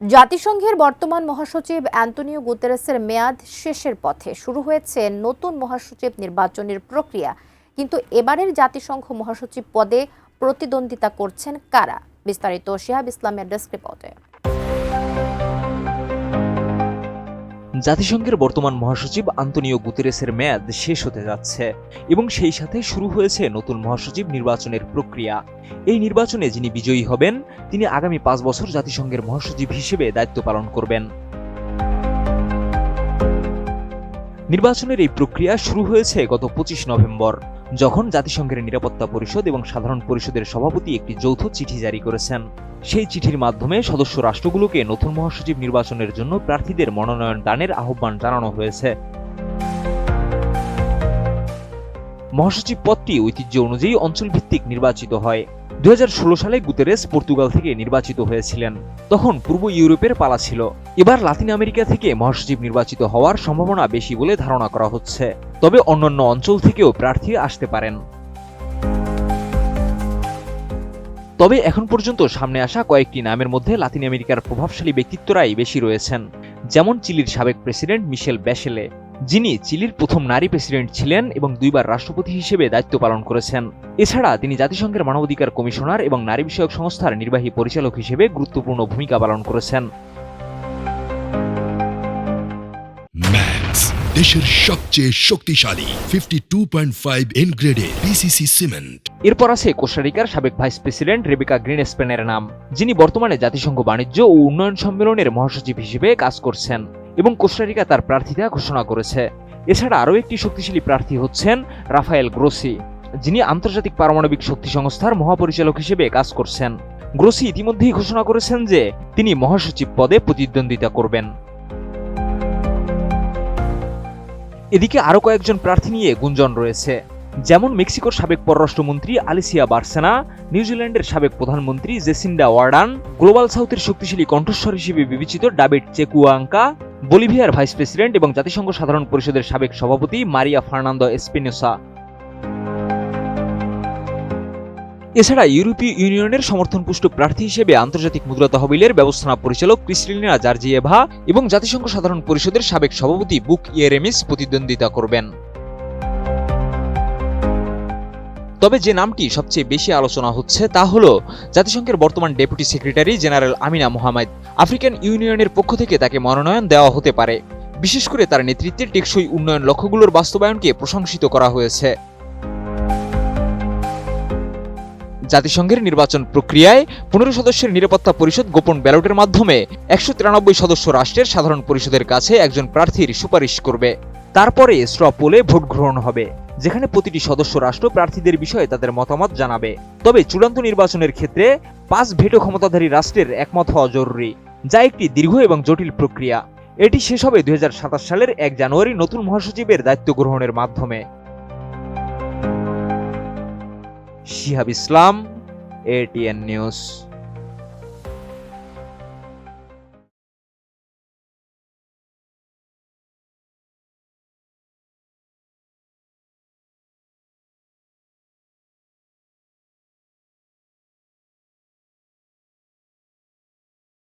জাতিসংঘের বর্তমান মহাসচিব অ্যান্তোনিও গুতেরেসের মেয়াদ শেষের পথে শুরু হয়েছে নতুন মহাসচিব নির্বাচনের প্রক্রিয়া। কিন্তু এবারের জাতিসংঘ মহাসচিব পদে প্রতিদ্বন্দ্বিতা করছেন কারা? বিস্তারিত শিহাব ইসলামের ডেস্ক রিপোর্টে। জাতিসংঘের বর্তমান মহাসচিব আন্তোনিও গুতেরেসের মেয়াদ শেষ হতে যাচ্ছে এবং সেই সাথে শুরু হয়েছে নতুন মহাসচিব নির্বাচনের প্রক্রিয়া। এই নির্বাচনে যিনি বিজয়ী হবেন তিনি আগামী 5 বছর জাতিসংঘের মহাসচিব হিসেবে দায়িত্ব পালন করবেন। নির্বাচনের এই প্রক্রিয়া শুরু হয়েছে গত 25 নভেম্বর, যখন জাতিসংঘের নিরাপত্তা পরিষদ এবং সাধারণ পরিষদের সভাপতি একটি যৌথ চিঠি জারি করেছেন। সেই চিঠির মাধ্যমে সদস্য রাষ্ট্রগুলোকে নতুন মহাসচিব নির্বাচনের জন্য প্রার্থীদের মনোনয়ন দানের আহ্বান জানানো হয়েছে। মহাসচিব পদটি ঐতিহ্য অনুযায়ী অঞ্চলভিত্তিক নির্বাচিত হয়। 2016 সালে গুতেরেস পর্তুগাল থেকে নির্বাচিত হয়েছিলেন। তখন পূর্ব ইউরোপের পালা ছিল। এবার লাতিন আমেরিকা থেকে মহাসচিব নির্বাচিত হওয়ার সম্ভাবনা বেশি বলে ধারণা করা হচ্ছে, তবে অন্যান্য অঞ্চল থেকেও প্রার্থী আসতে পারেন। তবে এখন পর্যন্ত সামনে আসা কয়েকটি নামের মধ্যে লাতিন আমেরিকার প্রভাবশালী ব্যক্তিত্বরাই বেশি রয়েছেন, যেমন চিলির সাবেক প্রেসিডেন্ট মিশেল ব্যাশেলে, যিনি চিলির প্রথম নারী প্রেসিডেন্ট ছিলেন এবং 2 বার রাষ্ট্রপতি হিসেবে দায়িত্ব পালন করেছেন। এছাড়া তিনি জাতিসংঘের মানবাধিকার কমিশনার এবং নারী বিষয়ক সংস্থার নির্বাহী পরিচালক হিসেবে গুরুত্বপূর্ণ ভূমিকা পালন করেছেন। ম্যাক্স, দেশের সবচেয়ে শক্তিশালী 52.5 এন গ্রেডের পিসিসি সিমেন্ট। এরপর আছে কোস্টারিকার সাবেক ভাইস প্রেসিডেন্ট রেবেকা গ্রিনস্পেনের নাম, যিনি বর্তমানে জাতিসংঘ বাণিজ্য ও উন্নয়ন সম্মেলনের মহাসচিব হিসেবে কাজ করছেন এবং কোস্টারিকা তার প্রার্থিতা ঘোষণা করেছে। এছাড়া আরও একটি শক্তিশালী প্রার্থী হচ্ছেন রাফায়েল গ্রোসি, যিনি আন্তর্জাতিক পারমাণবিক শক্তি সংস্থার মহাপরিচালক হিসেবে কাজ করছেন। গ্রোসি ইতিমধ্যেই ঘোষণা করেছেন যে তিনি মহাসচিব পদে প্রতিদ্বন্দ্বিতা করবেন। এদিকে আরও কয়েকজন প্রার্থী নিয়ে গুঞ্জন রয়েছে, যেমন মেক্সিকোর সাবেক পররাষ্ট্রমন্ত্রী আলিসিয়া বার্সেনা, নিউজিল্যান্ডের সাবেক প্রধানমন্ত্রী জেসিন্ডা ওয়ার্ডান, গ্লোবাল সাউথের শক্তিশালী কণ্ঠস্বর হিসেবে বিবেচিত ডেভিড চেকুয়াঙ্কা, বলিভিয়ার ভাইস প্রেসিডেন্ট এবং জাতিসংঘ সাধারণ পরিষদের সাবেক সভাপতি মারিয়া ফার্নান্দো এসপিনোসা। এছাড়া ইউরোপীয় ইউনিয়নের সমর্থনপুষ্ট প্রার্থী হিসেবে আন্তর্জাতিক মুদ্রা তহবিলের ব্যবস্থাপনা পরিচালক ক্রিস্টালিনা জর্জিয়েভা এবং জাতিসংঘ সাধারণ পরিষদের সাবেক সভাপতি বুক ইয়েরেমিস প্রতিদ্বন্দ্বিতা করবেন। তবে যে নামটি সবচেয়ে বেশি আলোচনা হচ্ছে তা হল জাতিসংঘের বর্তমান deputy secretary general Amina Mohammad. African ইউনিয়নের পক্ষ থেকে তাকে মনোনয়ন দেওয়া হতে পারে। বিশেষ করে তার নেতৃত্বে টেকসই উন্নয়ন লক্ষ্যগুলোর বাস্তবায়নকে প্রশংসিত করা হয়েছে। জাতিসংঘের নির্বাচন প্রক্রিয়ায় 15 সদস্যের নিরাপত্তা পরিষদ গোপন ব্যালটের মাধ্যমে 193 সদস্য রাষ্ট্রের সাধারণ পরিষদের কাছে একজন প্রার্থীর সুপারিশ করবে। তারপরে স্ট্র পোলে ভোট গ্রহণ হবে, যেখানে প্রতিটি সদস্য রাষ্ট্র প্রার্থীদের বিষয়ে তাদের মতামত জানাবে। তবে চূড়ান্ত নির্বাচনের ক্ষেত্রে 5 ভেটো ক্ষমতাধারী রাষ্ট্রের একমত হওয়া জরুরি, যা একটি দীর্ঘ এবং জটিল প্রক্রিয়া। এটি শেষ হবে 2027 সালের 1 জানুয়ারি নতুন মহাসচিবের দায়িত্ব গ্রহণের মাধ্যমে। শিহাব ইসলাম, ATN নিউজ।